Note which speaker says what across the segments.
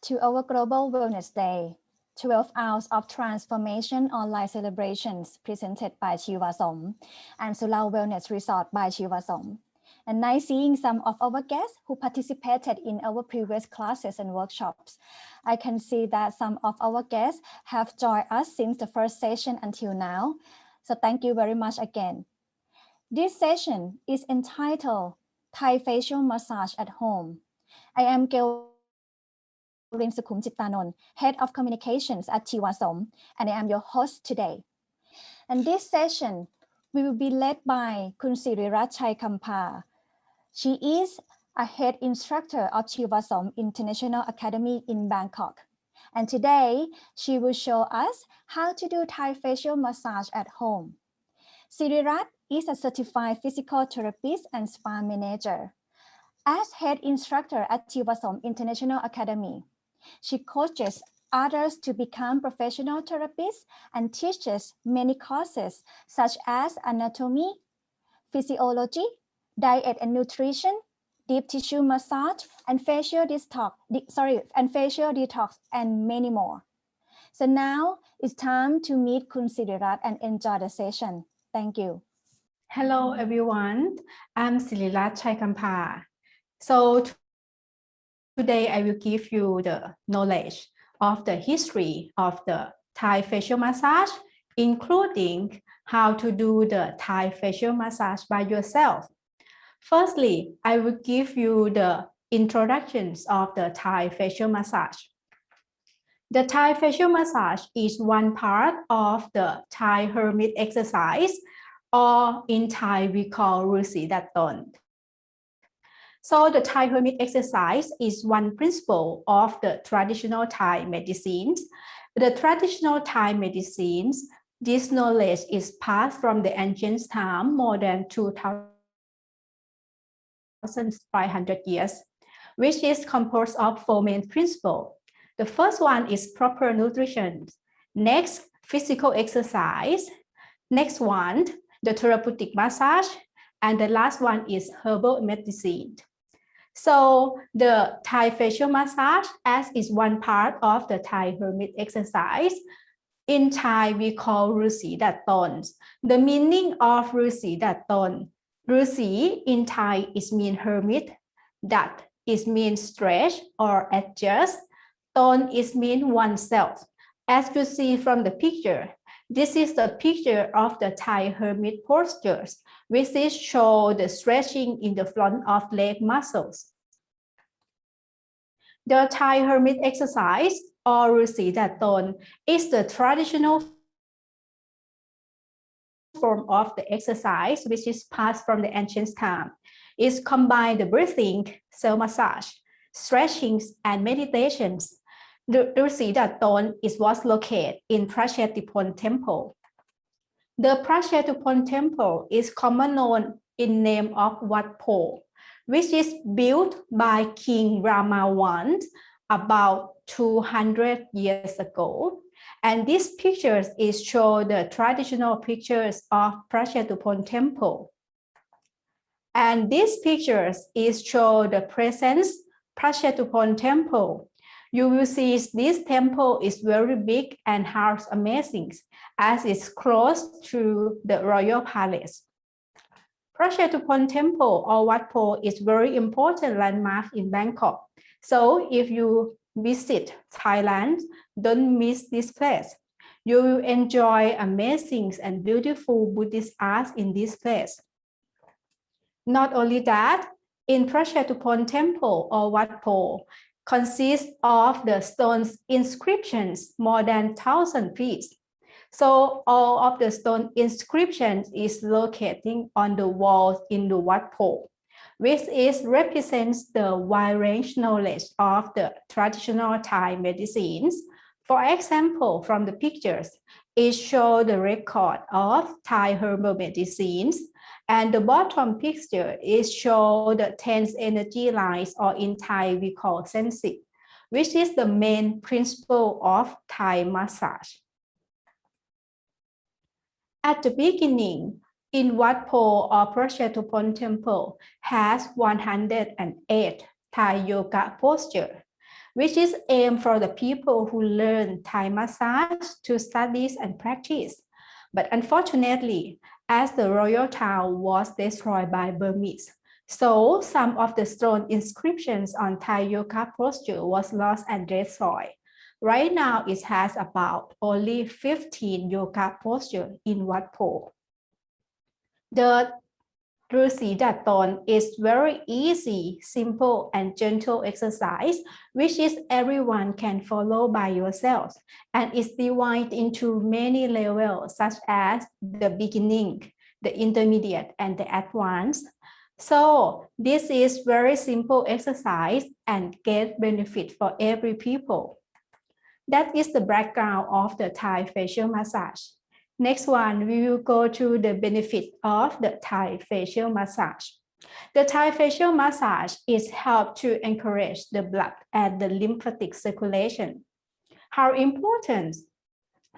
Speaker 1: to our Global Wellness Day, 12 Hours of Transformation Online Celebrations presented by Chiva-Som and Sulao Wellness Resort by Chiva-Som. And nice seeing some of our guests who participated in our previous classes and workshops. I can see that some of our guests have joined us since the first session until now. So thank you very much again. This session is entitled Thai Facial Massage at Home. I am Sukhumjit-Tanon, Head of Communications at Chiva-Som, and I am your host today. And this session we will be led by Kun Sirirat Chaikhampha. She is a head instructor of Chiva-Som International Academy in Bangkok. And today she will show us how to do Thai facial massage at home. Sirirat is a certified physical therapist and spa manager. As head instructor at Chiva-Som International Academy, she coaches others to become professional therapists and teaches many courses such as anatomy, physiology, diet and nutrition, deep tissue massage, and facial detox, and many more. So now it's time to meet Kun Sirirat and enjoy the session. Thank you.
Speaker 2: Hello everyone, I'm Sirirat Chaikhampha. So today I will give you the knowledge of the history of the Thai facial massage, including how to do the Thai facial massage by yourself. Firstly, I will give you the introductions of the Thai facial massage. The Thai facial massage is one part of the Thai hermit exercise, or in Thai we call Rusi Daton. So the Thai hermit exercise is one principle of the traditional Thai medicines. The traditional Thai medicines, this knowledge is passed from the ancient time more than 2,500 years, which is composed of four main principles. The first one is proper nutrition. Next, physical exercise. Next one, the therapeutic massage. And the last one is herbal medicine. So the Thai facial massage as is one part of the Thai hermit exercise. In Thai, we call Rusi Daton. The meaning of Rusi Daton. Rusi in Thai is mean hermit. Dat is mean stretch or adjust. Ton is mean oneself. As you see from the picture, this is the picture of the Thai hermit postures, which is show the stretching in the front of leg muscles. The Thai hermit exercise, or Rusi Daton, is the traditional form of the exercise, which is passed from the ancient time. It combines the breathing, self-massage, stretchings, and meditations. The Rusi Daton was located in Prachetipon Temple. The Prachetipon Temple is commonly known in name of Wat Po, which is built by King Rama I about 200 years ago. And these pictures show the traditional pictures of Prachetipon Temple. And these pictures show the present Prachetipon Temple. You will see this temple is very big and has amazing as it's close to the royal palace. Prachetipon Temple or Wat Po is very important landmark in Bangkok. So if you visit Thailand, don't miss this place. You will enjoy amazing and beautiful Buddhist art in this place. Not only that, in Prachetipon Temple or Wat Po consists of the stones inscriptions more than 1,000 pieces. So all of the stone inscriptions is located on the walls in the Wat Po, which represents the wide range knowledge of the traditional Thai medicines. For example, from the pictures, it shows the record of Thai herbal medicines, and the bottom picture shows the 10 energy lines, or in Thai we call sensi, which is the main principle of Thai massage. At the beginning, in Wat Po or Prachetipon Temple has 108 Thai yoga posture, which is aimed for the people who learn Thai massage to study and practice. But unfortunately, as the royal town was destroyed by Burmese, so some of the stone inscriptions on Thai yoga posture was lost and destroyed. Right now, it has about only 15 yoga postures in Wat Po. The dizziness is very easy, simple, and gentle exercise, which is everyone can follow by yourself, and is divided into many levels, such as the beginning, the intermediate, and the advanced. So this is very simple exercise and get benefit for every people. That is the background of the Thai facial massage. Next one, we will go to the benefit of the Thai facial massage. The Thai facial massage is help to encourage the blood and the lymphatic circulation. How important?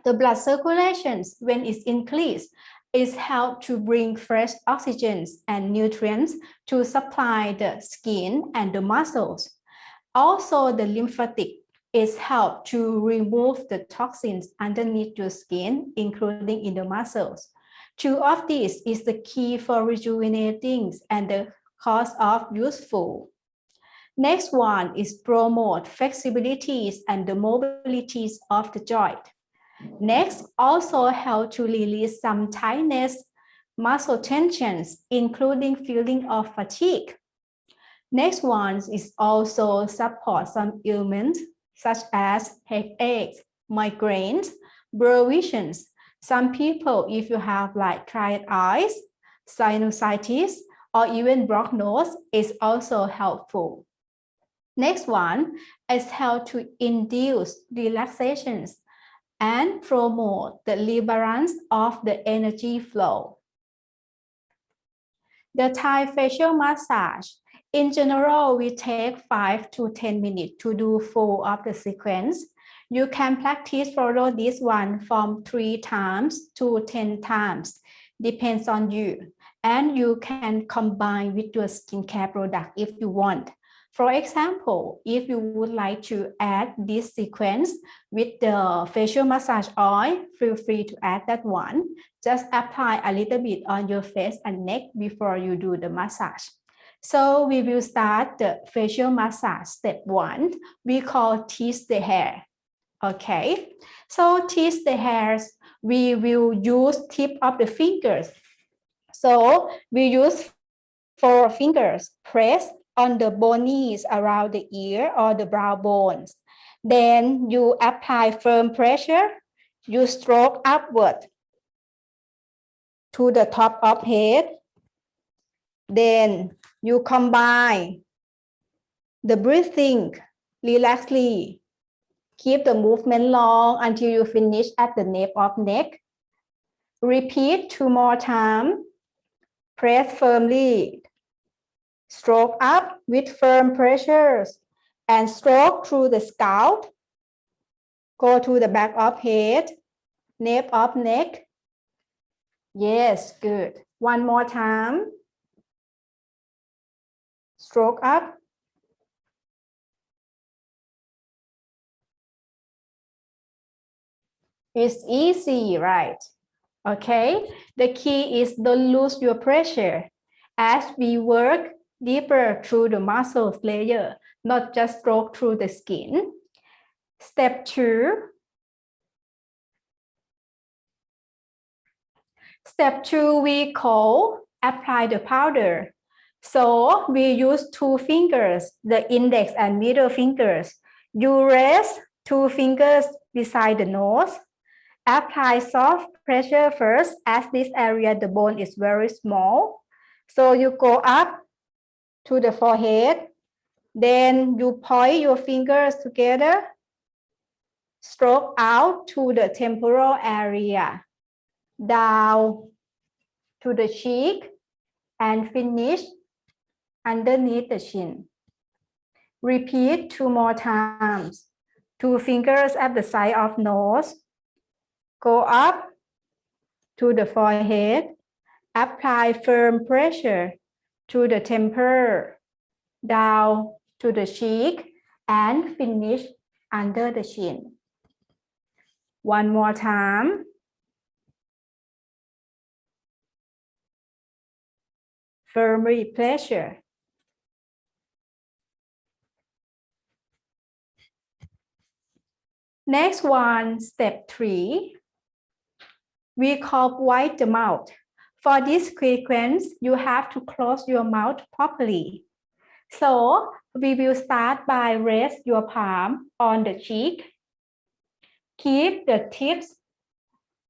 Speaker 2: The blood circulation, when it's increased, is help to bring fresh oxygen and nutrients to supply the skin and the muscles. Also, the lymphatic is help to remove the toxins underneath your skin, including in the muscles. Two of these is the key for rejuvenating and the cause of useful. Next one is promote flexibilities and the mobilities of the joint. Next, also help to release some tightness, muscle tensions, including feeling of fatigue. Next one is also support some ailments such as headaches, migraines, blurred visions. Some people, if you have like tired eyes, sinusitis, or even blocked nose, is also helpful. Next one is how to induce relaxations and promote the rebalance of the energy flow. The Thai facial massage. In general, we take 5 to 10 minutes to do full of the sequence. You can practice follow this one from 3 times to 10 times, depends on you. And you can combine with your skincare product if you want. For example, if you would like to add this sequence with the facial massage oil, feel free to add that one. Just apply a little bit on your face and neck before you do the massage. So we will start the facial massage. Step 1, we call tease the hair. Okay, so tease the hairs, we will use tip of the fingers. So we use 4 fingers, press on the bonies around the ear or the brow bones. Then you apply firm pressure. You stroke upward to the top of head. Then you combine the breathing relaxedly. Keep the movement long until you finish at the nape of neck. Repeat 2 more times. Press firmly. Stroke up with firm pressures and stroke through the scalp. Go to the back of head, nape of neck. Yes, good. One more time. Stroke up. It's easy, right? Okay, the key is don't lose your pressure as we work deeper through the muscles layer, not just stroke through the skin. Step 2. Step 2, we call apply the powder. So we use 2 fingers, the index and middle fingers. You rest 2 fingers beside the nose. Apply soft pressure first, as this area, the bone is very small. So you go up to the forehead. Then you point your fingers together. Stroke out to the temporal area. Down to the cheek and finish underneath the chin. Repeat 2 more times. 2 fingers at the side of nose. Go up to the forehead. Apply firm pressure to the temple, down to the cheek and finish under the chin. One more time. Firmly pressure. Next one, step 3. We call wide the mouth. For this sequence, you have to close your mouth properly. So we will start by rest your palm on the cheek. Keep the tips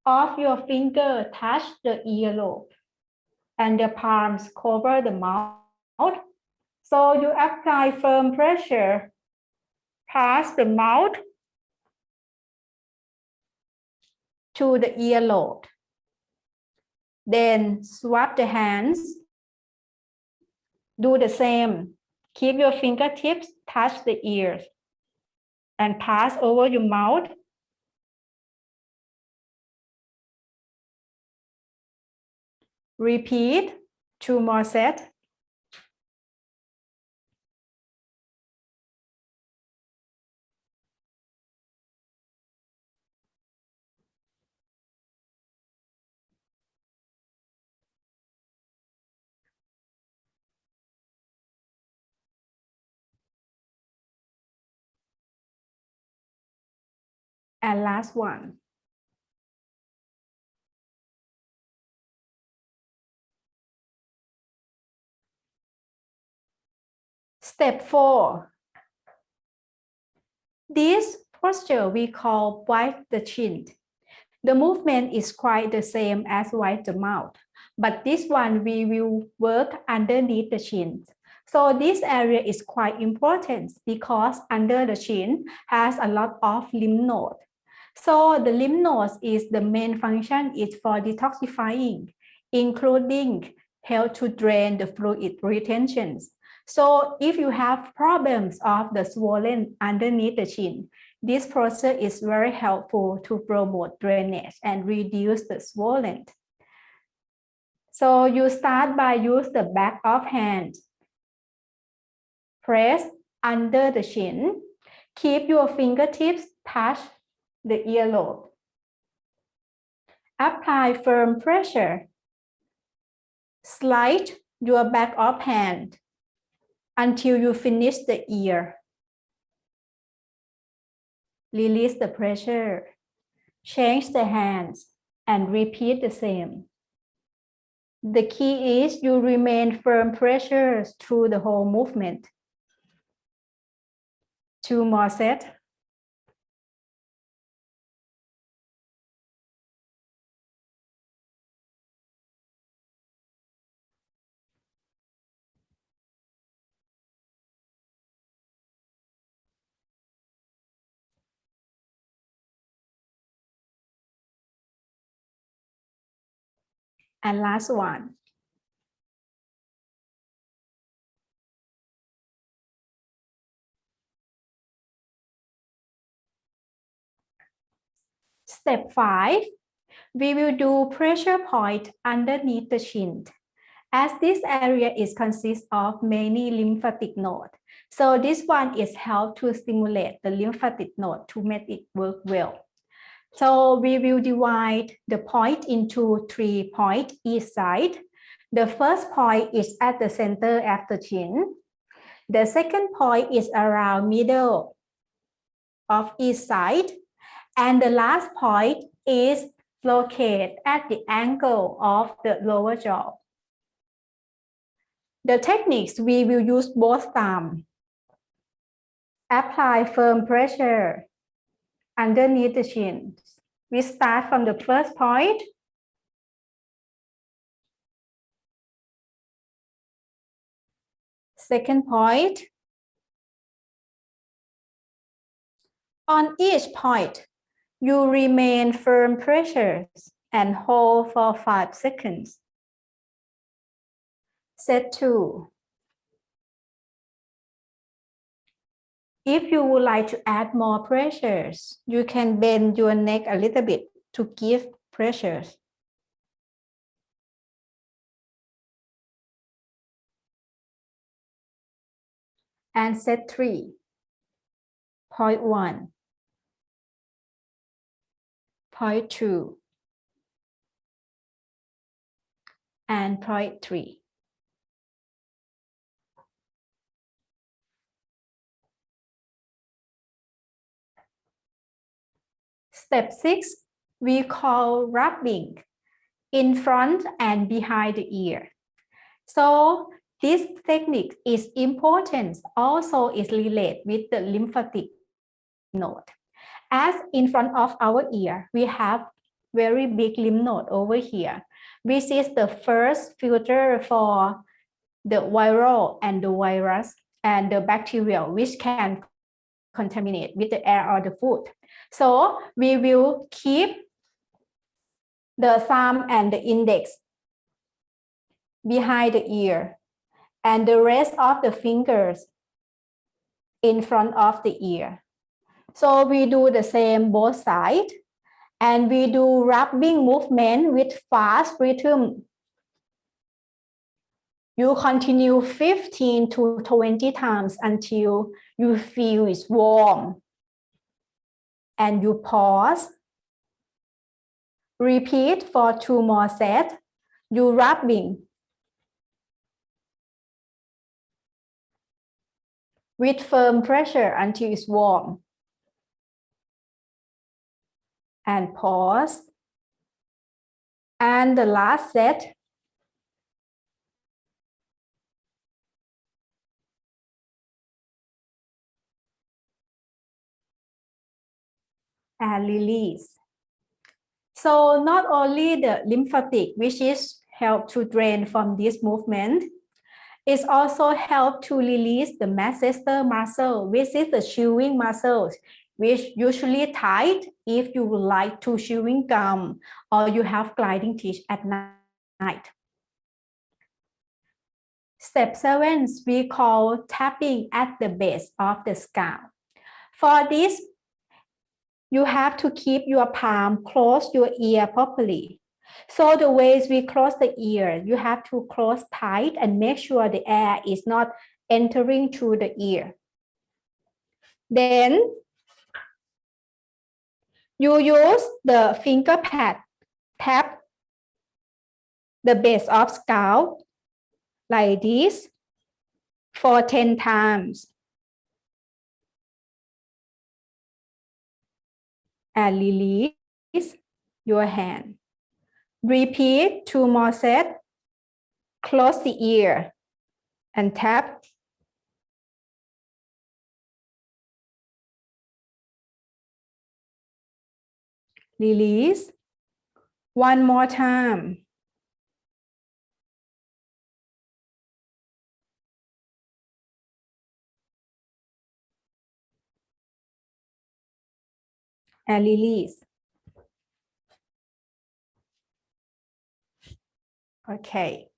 Speaker 2: of your finger touch the earlobe, and the palms cover the mouth. So you apply firm pressure past the mouth to the earlobe. Then swap the hands. Do the same. Keep your fingertips touch the ears and pass over your mouth. Repeat 2 more sets. And last one. Step 4. This posture we call wipe the chin. The movement is quite the same as wipe the mouth, but this one we will work underneath the chin. So this area is quite important because under the chin has a lot of lymph nodes. So the lymph nodes is the main function is for detoxifying, including help to drain the fluid retentions. So if you have problems of the swollen underneath the chin, this process is very helpful to promote drainage and reduce the swollen. So you start by use the back of hand. Press under the chin. Keep your fingertips touch the earlobe. Apply firm pressure. Slide your back of hand until you finish the ear. Release the pressure. Change the hands and repeat the same. The key is you remain firm pressures through the whole movement. 2 more sets. And last one. Step 5, we will do pressure point underneath the chin. As this area is consists of many lymphatic nodes. So this one is help to stimulate the lymphatic node to make it work well. So we will divide the point into 3 points each side. The first point is at the center of the chin. The second point is around middle of each side. And the last point is located at the angle of the lower jaw. The techniques we will use both thumbs. Apply firm pressure underneath the chin. We start from the first point. Second point. On each point, you remain firm pressures and hold for 5 seconds. Set 2. If you would like to add more pressures, you can bend your neck a little bit to give pressures. And set 3. point 1, point 2, and point 3. Step 6, we call rubbing in front and behind the ear. So this technique is important, also is related with the lymphatic node. As in front of our ear, we have very big lymph node over here, which is the first filter for the viral and the virus and the bacterial, which can contaminate with the air or the food. So we will keep the thumb and the index behind the ear and the rest of the fingers in front of the ear. So we do the same both sides and we do rubbing movement with fast rhythm. You continue 15 to 20 times until you feel it's warm. And you pause. Repeat for 2 more sets. You rubbing with firm pressure until it's warm. And pause. And the last set. And release. So not only the lymphatic, which is help to drain from this movement, it also help to release the masseter muscle, which is the chewing muscles, which usually tight if you would like to chewing gum or you have grinding teeth at night. Step 7, we call tapping at the base of the skull. For this, you have to keep your palm close your ear properly. So the ways we close the ear, you have to close tight and make sure the air is not entering through the ear. Then you use the finger pad, tap the base of skull like this for 10 times. And release your hand. Repeat 2 more sets. Close the ear and tap. Release. 1 more time. And release. Okay.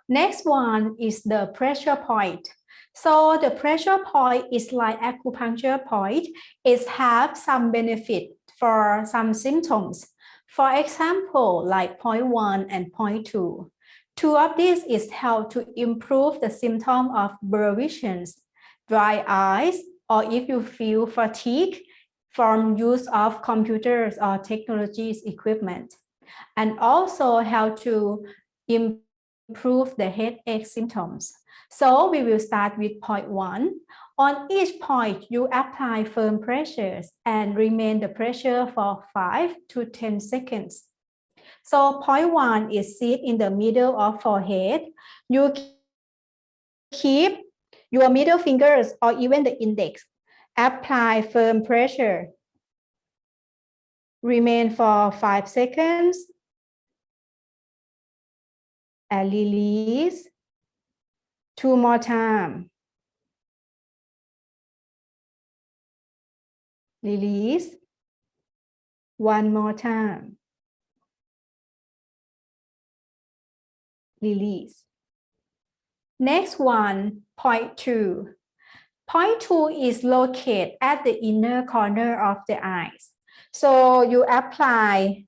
Speaker 2: Next one is the pressure point. So the pressure point is like acupuncture point. It has some benefit for some symptoms. For example, like point 1 and point 2. 2 of these is help to improve the symptom of blurred visions, dry eyes, or if you feel fatigue from use of computers or technologies equipment. And also help to improve the headache symptoms. So we will start with point 1. On each point, you apply firm pressures and remain the pressure for 5 to 10 seconds. So point 1 is sit in the middle of forehead. You keep your middle fingers or even the index. Apply firm pressure. Remain for 5 seconds. And release. 2 more times. Release. 1 more time. Release. Next one, point 2. Point 2 is located at the inner corner of the eyes. So you apply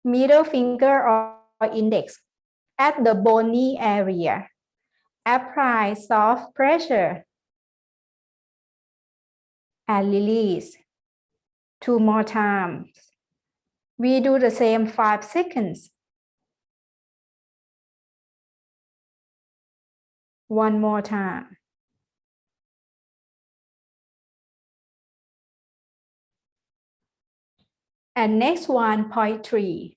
Speaker 2: middle finger or index at the bony area. Apply soft pressure. and release. 2 more times. We do the same 5 seconds. 1 more time. And next one, point 3.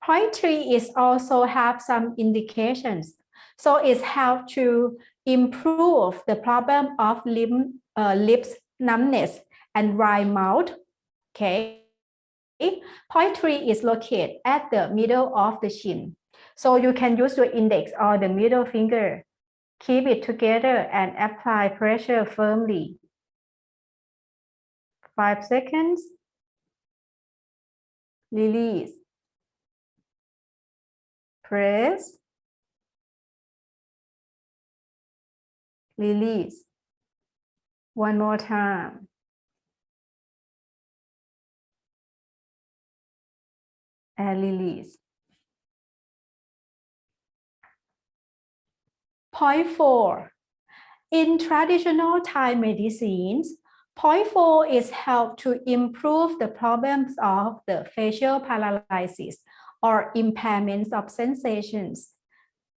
Speaker 2: Point 3 is also have some indications. So it helps to improve the problem of lips numbness and dry mouth. Okay. Point 3 is located at the middle of the chin. So you can use your index or the middle finger. Keep it together and apply pressure firmly. 5 seconds. Release. Press. Release. One more time. And release. Point 4. In traditional Thai medicines, point 4 is help to improve the problems of the facial paralysis or impairments of sensations.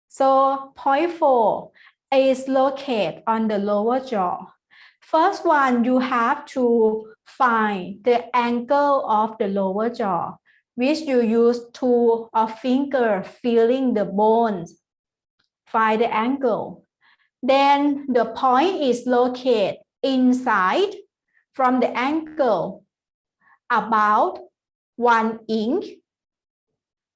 Speaker 2: So point 4 is located on the lower jaw. First one, you have to find the angle of the lower jaw, which you use two of finger feeling the bones. Find the angle. Then the point is located inside from the angle about 1 inch.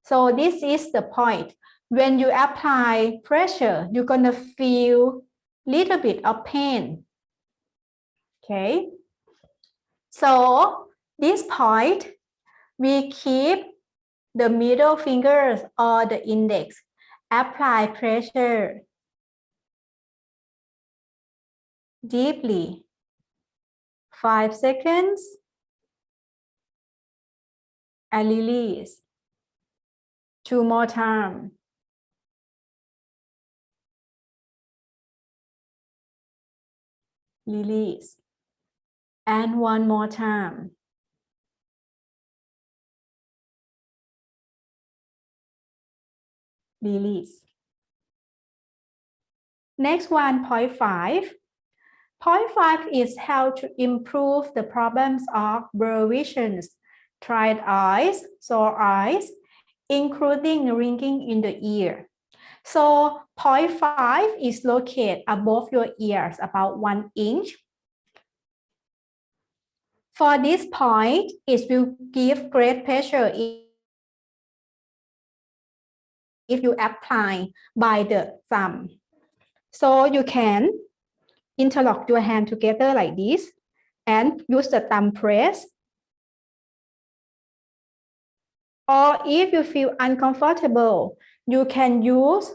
Speaker 2: So this is the point. When you apply pressure, you're gonna feel little bit of pain. Okay. So this point, we keep the middle fingers or the index. Apply pressure deeply. 5 seconds. And release. 2 more times. Release. And 1 more time. Release. Next one, point 5. Point 5 is how to improve the problems of blurred visions, tired eyes, sore eyes, including ringing in the ear. So point 5 is located above your ears, about 1 inch. For this point, it will give great pressure if you apply by the thumb. So you can interlock your hand together like this and use the thumb press. Or if you feel uncomfortable, you can use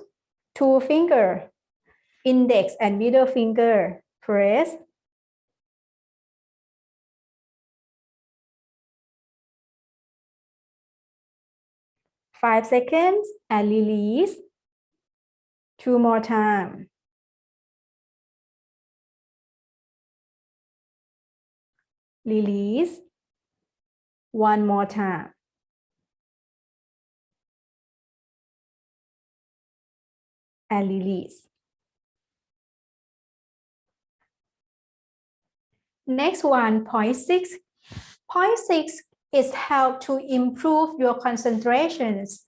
Speaker 2: 2 fingers, index and middle finger, press. Five seconds and release. 2 more times. Release. 1 more time. And release. Next one, point 6. Point 6 is how to improve your concentrations,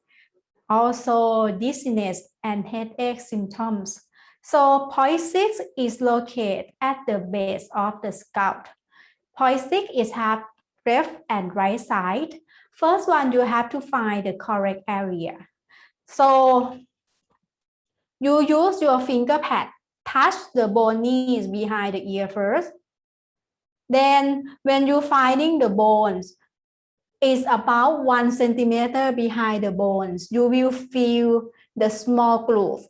Speaker 2: also dizziness and headache symptoms. So point 6 is located at the base of the scalp. Point 6 is have left and right side. First one, you have to find the correct area. So you use your finger pad, touch the bones behind the ear first. Then when you're finding the bones, it's about 1 centimeter behind the bones. You will feel the small groove.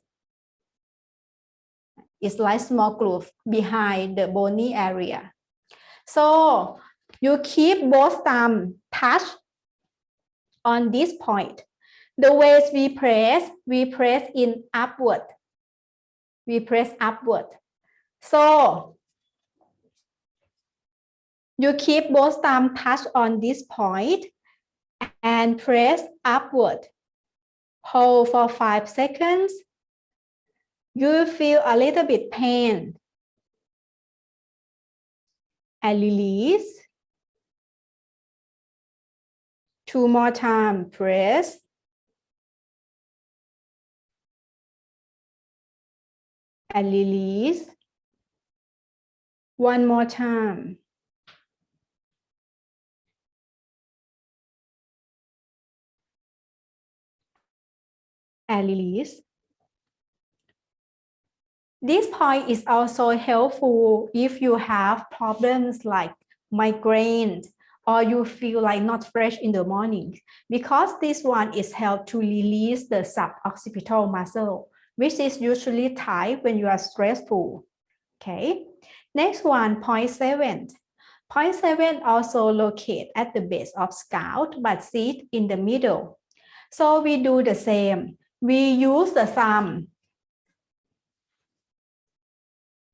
Speaker 2: It's like small groove behind the bony area. So you keep both thumbs touched on this point. The ways we press in upward. We press upward. So You keep both thumbs touched on this point and press upward. Hold for 5 seconds. You will feel a little bit pain. And release. 2 more times. Press. And release. 1 more time. And release. This point is also helpful if you have problems like migraine or you feel like not fresh in the morning, because this one is help to release the suboccipital muscle, which is usually tight when you are stressful. Okay. Next one, point 7. Point 7 also locate at the base of scalp but sit in the middle. So we do the same. We use the thumb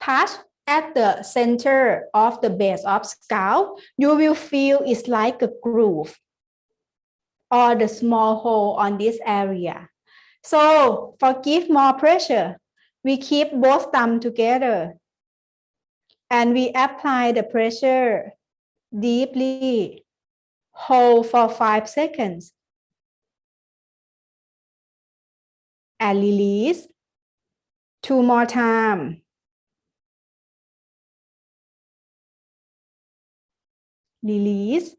Speaker 2: touch at the center of the base of scalp. You will feel it's like a groove or the small hole on this area. So for give more pressure, we keep both thumbs together and we apply the pressure deeply. Hold for 5 seconds and release. 2 more times. Release.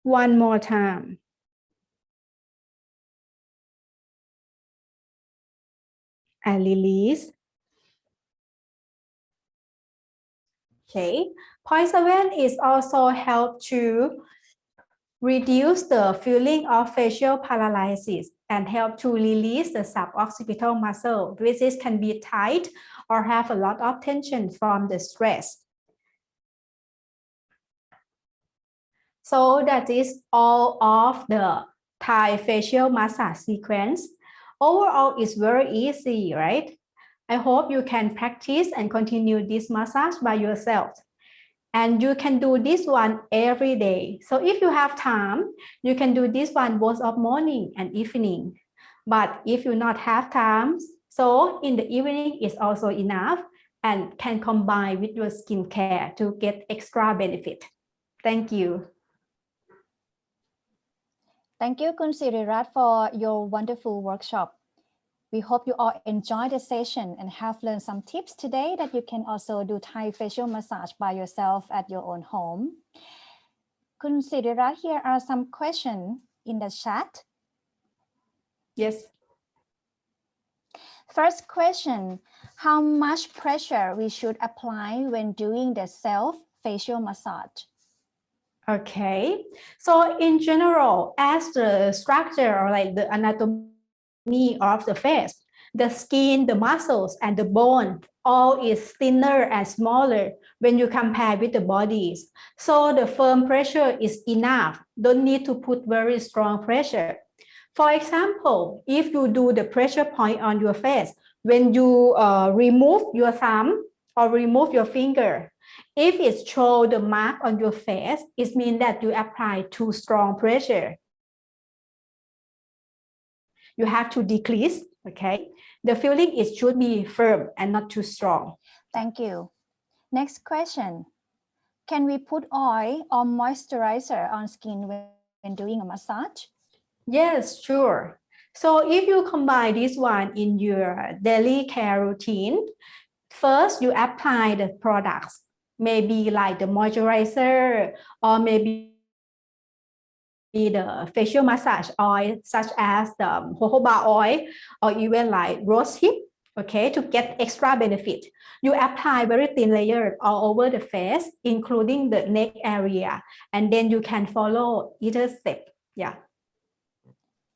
Speaker 2: 1 more time. And release. Okay. Point 7 is also help to reduce the feeling of facial paralysis and help to release the suboccipital muscle, which is can be tight or have a lot of tension from the stress. So that is all of the Thai facial massage sequence. Overall, it's very easy, right? I hope you can practice and continue this massage by yourself. And you can do this one every day. So if you have time, you can do this one both of morning and evening. But if you not have time, so in the evening is also enough and can combine with your skincare to get extra benefit. Thank you.
Speaker 1: Thank you, Kun Sirirat, for your wonderful workshop. We hope you all enjoyed the session and have learned some tips today that you can also do Thai facial massage by yourself at your own home. Kun Sirirat, here are some questions in the chat.
Speaker 2: Yes.
Speaker 1: First question, how much pressure we should apply when doing the self-facial massage?
Speaker 2: Okay, so in general, as the structure or like the anatomy of the face, the skin, the muscles, and the bone all is thinner and smaller when you compare with the bodies. So the firm pressure is enough. Don't need to put very strong pressure. For example, if you do the pressure point on your face, when you remove your thumb or remove your finger, if it shows the mark on your face, it means that you apply too strong pressure. You have to decrease, okay? The feeling it should be firm and not too strong.
Speaker 1: Thank you. Next question. Can we put oil or moisturizer on skin when doing a massage?
Speaker 2: Yes, sure. So if you combine this one in your daily care routine, first you apply the products, maybe like the moisturizer or maybe the facial massage oil such as the jojoba oil or even like rose hip, okay, to get extra benefit. You apply very thin layer all over the face, including the neck area, and then you can follow either step. Yeah.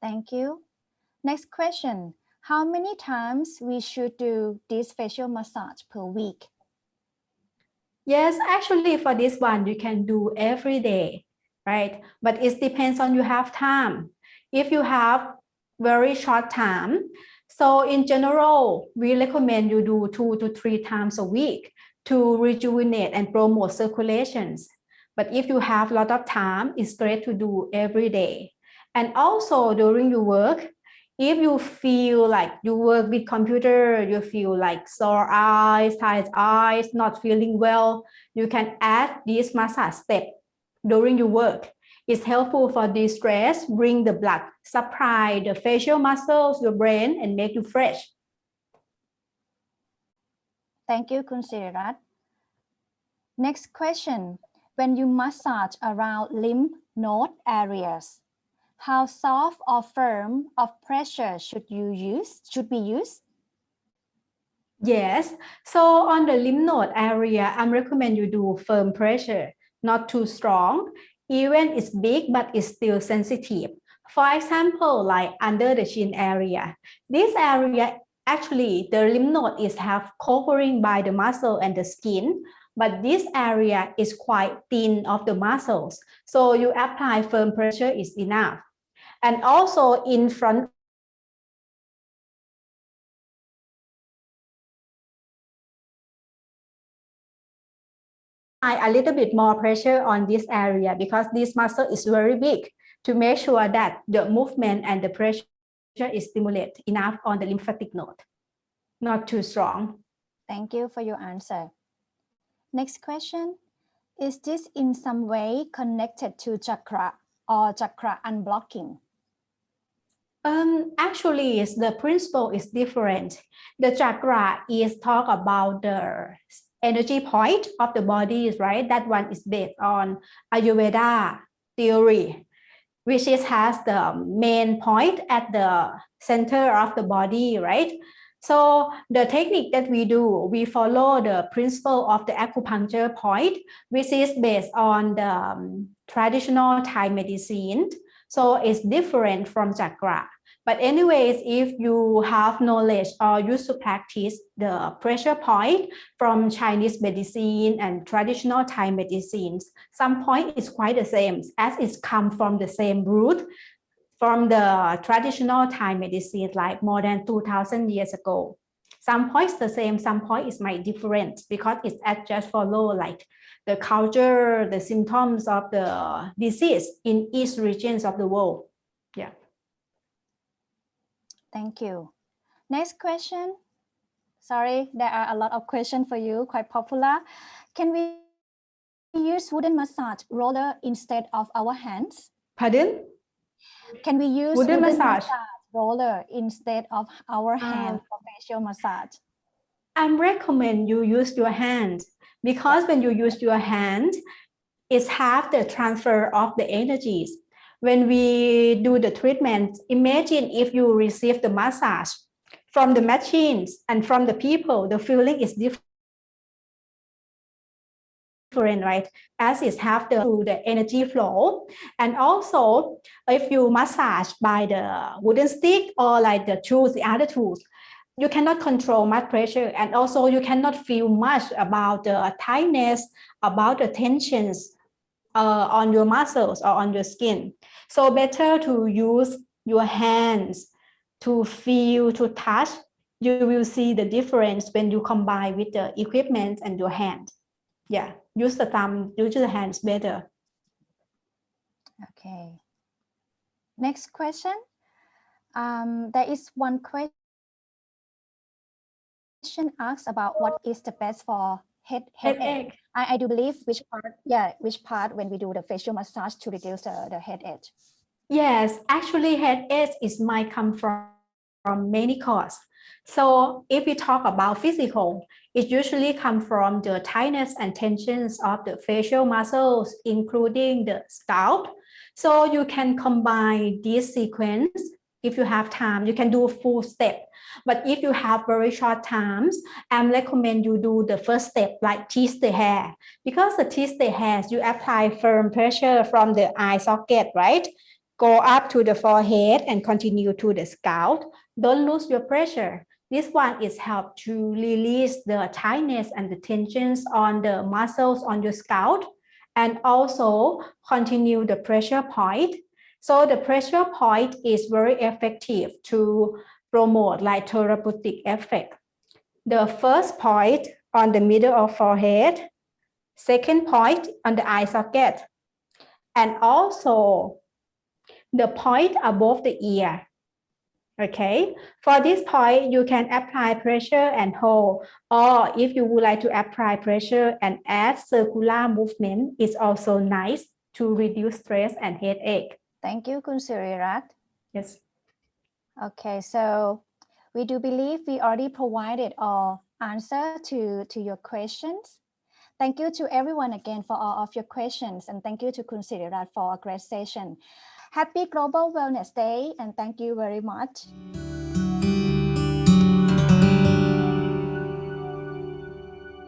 Speaker 1: Thank you. Next question. How many times we should do this facial massage per week?
Speaker 2: Yes, actually for this one, you can do every day, right? But it depends on you have time. If you have very short time, so in general, we recommend you do 2 to 3 times a week to rejuvenate and promote circulations. But if you have a lot of time, it's great to do every day. And also during your work, if you feel like you work with computer, you feel like sore eyes, tired eyes, not feeling well, you can add this massage step during your work. It's helpful for de-stress, bring the blood supply, the facial muscles, your brain, and make you fresh.
Speaker 1: Thank you, Kun Sirirat. Next question. When you massage around lymph node areas, how soft or firm of pressure should be used?
Speaker 2: Yes, so on the lymph node area, I recommend you do firm pressure, not too strong, even it's big, but it's still sensitive. For example, like under the chin area, this area actually the lymph node is half covering by the muscle and the skin, but this area is quite thin of the muscles. So you apply firm pressure is enough. And also in front a little bit more pressure on this area because this muscle is very big to make sure that the movement and the pressure is stimulated enough on the lymphatic node, not too strong.
Speaker 1: Thank you for your answer. Next question. Is this in some way connected to chakra or chakra unblocking?
Speaker 2: Actually, the principle is different. The chakra is talk about the energy point of the body, right? That one is based on Ayurveda theory, which has the main point at the center of the body, right? So the technique that we do, we follow the principle of the acupuncture point, which is based on the traditional Thai medicine. So it's different from chakra. But anyways, if you have knowledge or used to practice the pressure point from Chinese medicine and traditional Thai medicines, some point is quite the same as it's come from the same root from the traditional Thai medicine like more than 2,000 years ago. Some points the same, some point is might different because it's just follow like the culture, the symptoms of the disease in each regions of the world. Yeah.
Speaker 1: Thank you. Next question. Sorry, there are a lot of questions for you, quite popular. Can we use wooden massage roller instead of our hands?
Speaker 2: Pardon?
Speaker 1: Can we use
Speaker 2: wooden massage
Speaker 1: roller instead of our hand for facial massage?
Speaker 2: I recommend you use your hand because when you use your hand, it's half the transfer of the energies. When we do the treatment, imagine if you receive the massage from the machines and from the people, the feeling is different, right? As it have the energy flow. And also, if you massage by the wooden stick or like the tools, the other tools, you cannot control much pressure, and also you cannot feel much about the tightness, about the tensions on your muscles or on your skin. So better to use your hands to feel, to touch. You will see the difference when you combine with the equipment and your hand. Yeah, use the thumb, use the hands better.
Speaker 1: Okay. Next question. There is one question asks about what is the best for headache. I do believe which part when we do the facial massage to reduce the headache.
Speaker 2: Yes, actually headache might come from many causes. So if we talk about physical, it usually comes from the tightness and tensions of the facial muscles, including the scalp. So you can combine this sequence. If you have time, you can do a full step. But if you have very short times, I recommend you do the first step, like tease the hair. Because the tease the hairs, you apply firm pressure from the eye socket, right? Go up to the forehead and continue to the scalp. Don't lose your pressure. This one is help to release the tightness and the tensions on the muscles on your scalp, and also continue the pressure point. So the pressure point is very effective to promote like therapeutic effect. The first point on the middle of forehead. Second point on the eye socket. And also the point above the ear. Okay, for this point, you can apply pressure and hold, or if you would like to apply pressure and add circular movement, it's also nice to reduce stress and headache.
Speaker 1: Thank you, Kun Sirirat.
Speaker 2: Yes.
Speaker 1: Okay, so we do believe we already provided our answer to your questions. Thank you to everyone again for all of your questions, and thank you to Kun Sirirat for a great session. Happy Global Wellness Day, and thank you very much.